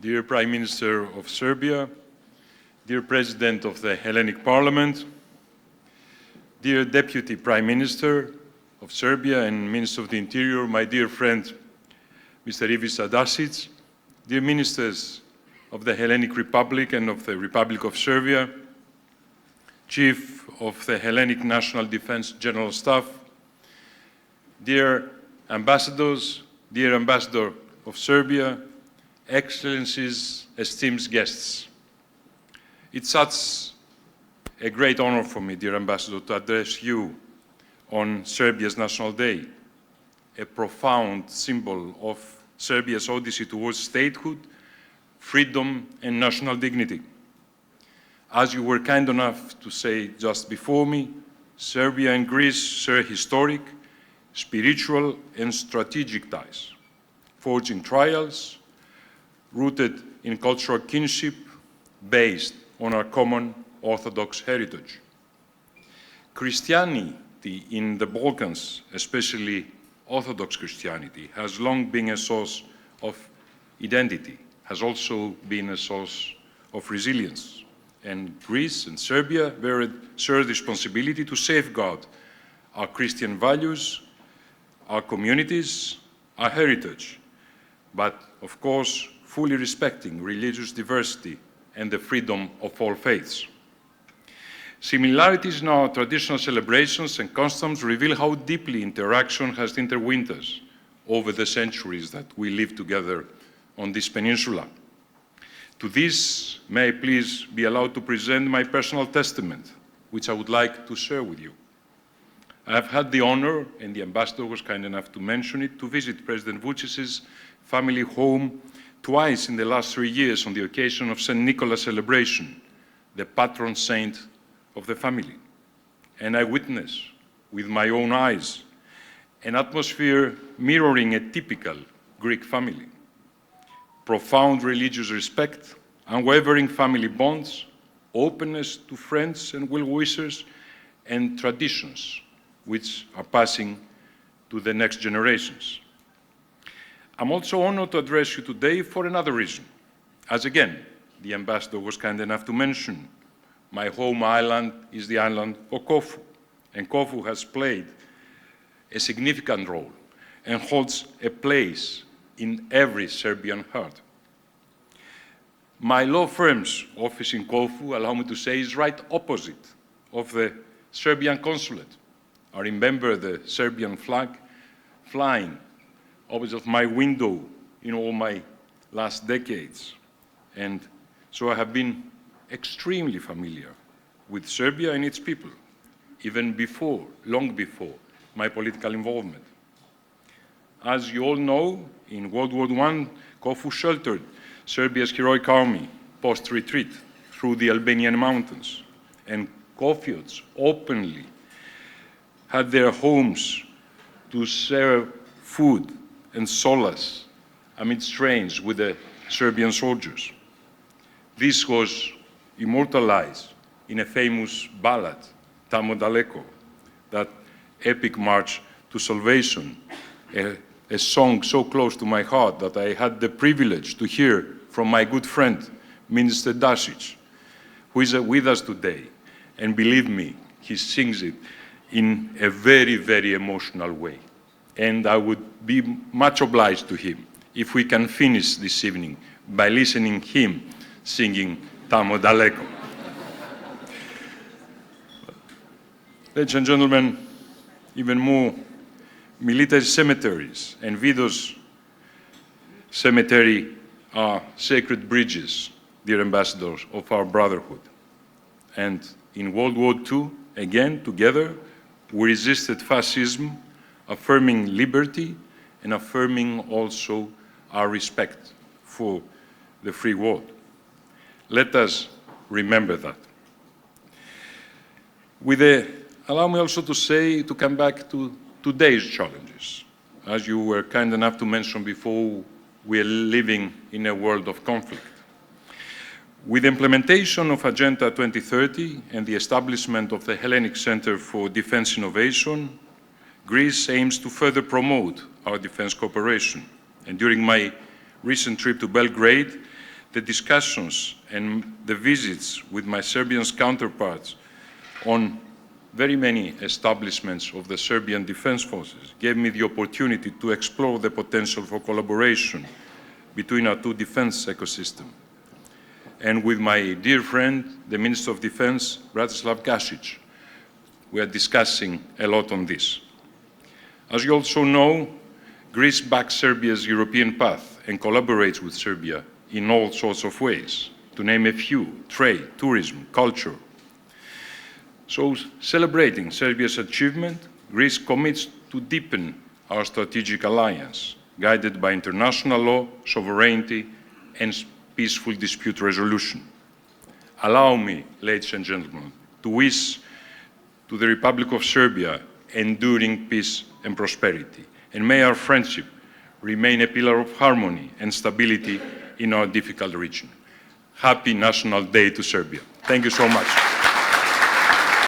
dear Prime Minister of Serbia, dear President of the Hellenic Parliament, dear Deputy Prime Minister of Serbia and Minister of the Interior, my dear friend, Mr. Ivica Dačić, dear Ministers of the Hellenic Republic and of the Republic of Serbia, Chief of the Hellenic National Defense General Staff, dear Ambassadors, dear Ambassador of Serbia, Excellencies, esteemed guests. It's such a great honor for me, dear Ambassador, to address you on Serbia's National Day, a profound symbol of Serbia's odyssey towards statehood, freedom, and national dignity. As you were kind enough to say just before me, Serbia and Greece share historic, spiritual, and strategic ties, forging trials, rooted in cultural kinship, based on our common Orthodox heritage. Christianity in the Balkans, especially Orthodox Christianity, has long been a source of identity, has also been a source of resilience. And Greece and Serbia bear the responsibility to safeguard our Christian values, our communities, our heritage, but of course, fully respecting religious diversity and the freedom of all faiths. Similarities in our traditional celebrations and customs reveal how deeply interaction has intertwined us over the centuries that we live together on this peninsula. To this, may I please be allowed to present my personal testament, which I would like to share with you. I have had the honor, and the ambassador was kind enough to mention it, to visit President Vucic's family home twice in the last 3 years on the occasion of St. Nicholas celebration, the patron saint of the family. And I witnessed with my own eyes an atmosphere mirroring a typical Greek family. Profound religious respect, unwavering family bonds, openness to friends and well-wishers, and traditions which are passing to the next generations. I'm also honored to address you today for another reason. As again, the ambassador was kind enough to mention, my home island is the island of Corfu, and Corfu has played a significant role and holds a place in every Serbian heart. My law firm's office in Corfu, allow me to say, is right opposite of the Serbian consulate. I remember the Serbian flag flying opposite my window in all my last decades. And so I have been extremely familiar with Serbia and its people, even before, long before, my political involvement. As you all know, in World War I, Corfu sheltered Serbia's heroic army post-retreat through the Albanian mountains, and Corfians openly had their homes to serve food and solace amid strains with the Serbian soldiers. This was immortalized in a famous ballad, Tamo Daleko, that epic march to salvation, a song so close to my heart that I had the privilege to hear from my good friend, Minister Dačić, who is with us today. And believe me, he sings it in a very, very emotional way. And I would be much obliged to him if we can finish this evening by listening him singing Tamo Daleko. Ladies and gentlemen, even more military cemeteries and widows' cemetery are sacred bridges, dear ambassadors, of our brotherhood. And in World War II, again, together, we resisted fascism, affirming liberty and affirming also our respect for the free world. Let us remember that. Allow me also to say, to come back to today's challenges. As you were kind enough to mention before, we are living in a world of conflict. With the implementation of Agenda 2030 and the establishment of the Hellenic Center for Defense Innovation, Greece aims to further promote our defense cooperation. And during my recent trip to Belgrade, the discussions and the visits with my Serbian counterparts on very many establishments of the Serbian Defense Forces gave me the opportunity to explore the potential for collaboration between our two defense ecosystems. And with my dear friend, the Minister of Defense, Bratislav Gašić, we are discussing a lot on this. As you also know, Greece backs Serbia's European path and collaborates with Serbia in all sorts of ways, to name a few: trade, tourism, culture. So, celebrating Serbia's achievement, Greece commits to deepen our strategic alliance, guided by international law, sovereignty, and peaceful dispute resolution. Allow me, ladies and gentlemen, to wish to the Republic of Serbia enduring peace and prosperity. And may our friendship remain a pillar of harmony and stability in our difficult region. Happy National Day to Serbia. Thank you so much.